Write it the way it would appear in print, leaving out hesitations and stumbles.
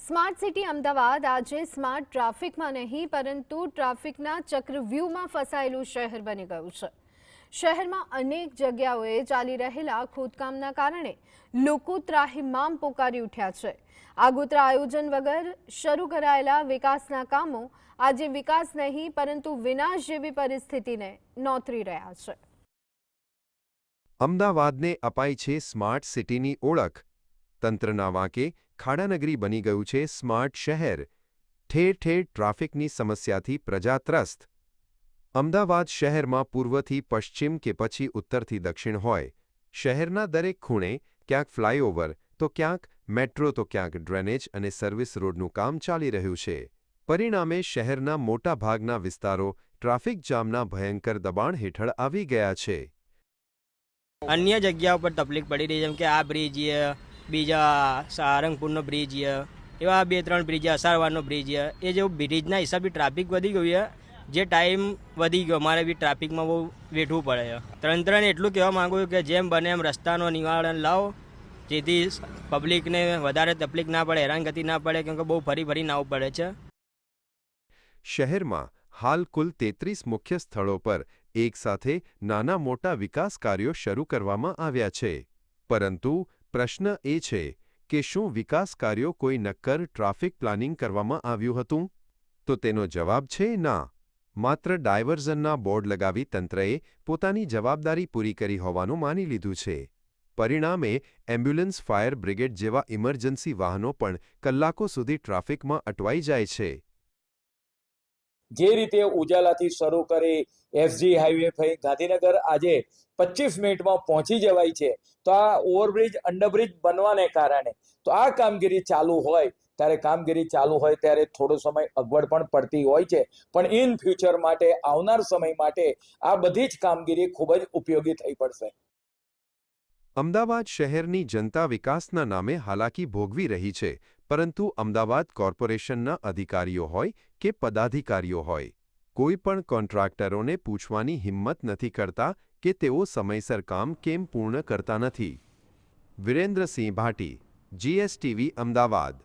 Smart city Ahmedabad આજે smart ટ્રાફિકમાં નહીં પરંતુ ટ્રાફિકના ચક્રવ્યૂહમાં ફસાયેલું શહેર બની ગયું છે। શહેરમાં અનેક જગ્યાઓએ ચાલી રહેલા ખોદકામના કારણે લોકો ત્રાહિમામ પોકારી ઉઠ્યા છે। આગોતરા આયોજન વગર શરૂ કરાયેલા વિકાસના કામો આજે વિકાસ નહીં પરંતુ વિનાશ જેવી પરિસ્થિતિને નોતરી રહ્યા છે। અમદાવાદને અપાઈ છે સ્માર્ટ સિટીની ઓળખ। તંત્રના વાંકે ખાડાનગરી બની ગયું છે સ્માર્ટ શહેર। ઠેર ઠેર ટ્રાફિકની સમસ્યાથી પ્રજા ત્રસ્ત। અમદાવાદ શહેરમાં પૂર્વથી પશ્ચિમ કે પછી ઉત્તરથી દક્ષિણ હોય, શહેરના દરેક ખૂણે ક્યાંક ફ્લાયઓવર તો ક્યાંક મેટ્રો તો ક્યાંક ડ્રેનેજ અને સર્વિસ રોડનું કામ ચાલી રહ્યું છે। પરિણામે શહેરના મોટા ભાગના વિસ્તારો ટ્રાફિક જામના ભયંકર દબાણ હેઠળ આવી ગયા છે। અન્ય જગ્યાઓ પર તકલીફ પડી રહી, જેમ કે આ બ્રિજ, બીજા સારંગપુરનો બ્રિજ, એવા 2-3 બ્રિજ, અસારવારનો બ્રિજ, એ જે બ્રિજના હિસાબે ટ્રાફિક વધી ગયું છે, જે ટાઈમ વધી ગયો, અમારે બી ટ્રાફિકમાં બહુ વેઠવું પડે છે। તંત્રને એટલું કહેવા માગું છું કે જેમ બને એમ રસ્તાનો નિવારણ લાવો, જેથી પબ્લિકને વધારે તકલીફ ના પડે, હેરાનગતિ ના પડે, કેમ કે બહુ ફરીને આવવું પડે છે। શહેરમાં હાલ કુલ 33 મુખ્ય સ્થળો પર એકસાથે નાના મોટા વિકાસ કાર્યો શરૂ કરવામાં આવ્યા છે। પરંતુ પ્રશ્ન એ છે કે શું વિકાસ કાર્યો કોઈ નક્કર ટ્રાફિક પ્લાનિંગ કરવામાં આવ્યું હતું? તો તેનો જવાબ છે ના। માત્ર ડાયવર્ઝનના બોર્ડ લગાવી તંત્રએ પોતાની જવાબદારી પૂરી કરી હોવાનું માની લીધું છે। પરિણામે એમ્બ્યુલન્સ, ફાયર બ્રિગેડ જેવા ઇમરજન્સી વાહનો પણ કલાકો સુધી ટ્રાફિકમાં અટવાઈ જાય છે। જે રીતે ઉજાલાથી શરૂ કરી એસજી હાઈવે થઈ ગાંધીનગર આજે 25 મિનિટમાં પહોંચી જવાય છે, તો આ ઓવરબ્રિજ, અંડરબ્રિજ બનવાને કારણે તો આ કામગીરી ચાલુ હોય ત્યારે થોડો સમય અગવડ પણ પડતી હોય છે, પણ ઇન ફ્યુચર માટે, આવનાર સમય માટે આ બધી જ કામગીરી ખૂબ જ ઉપયોગી થઈ પડશે। અમદાવાદ શહેરની જનતા વિકાસના નામે હાલાકી ભોગવી રહી છે, પરંતુ અમદાવાદ કોર્પોરેશનના અધિકારીઓ હોય કે પદાધિકારીઓ હોય, કોઈ પણ કોન્ટ્રાક્ટરોને પૂછવાની હિંમત નથી કરતા કે તેઓ સમયસર કામ કેમ પૂર્ણ કરતા નથી। વિરેન્દ્રસિંહ ભાટી, GSTV, અમદાવાદ।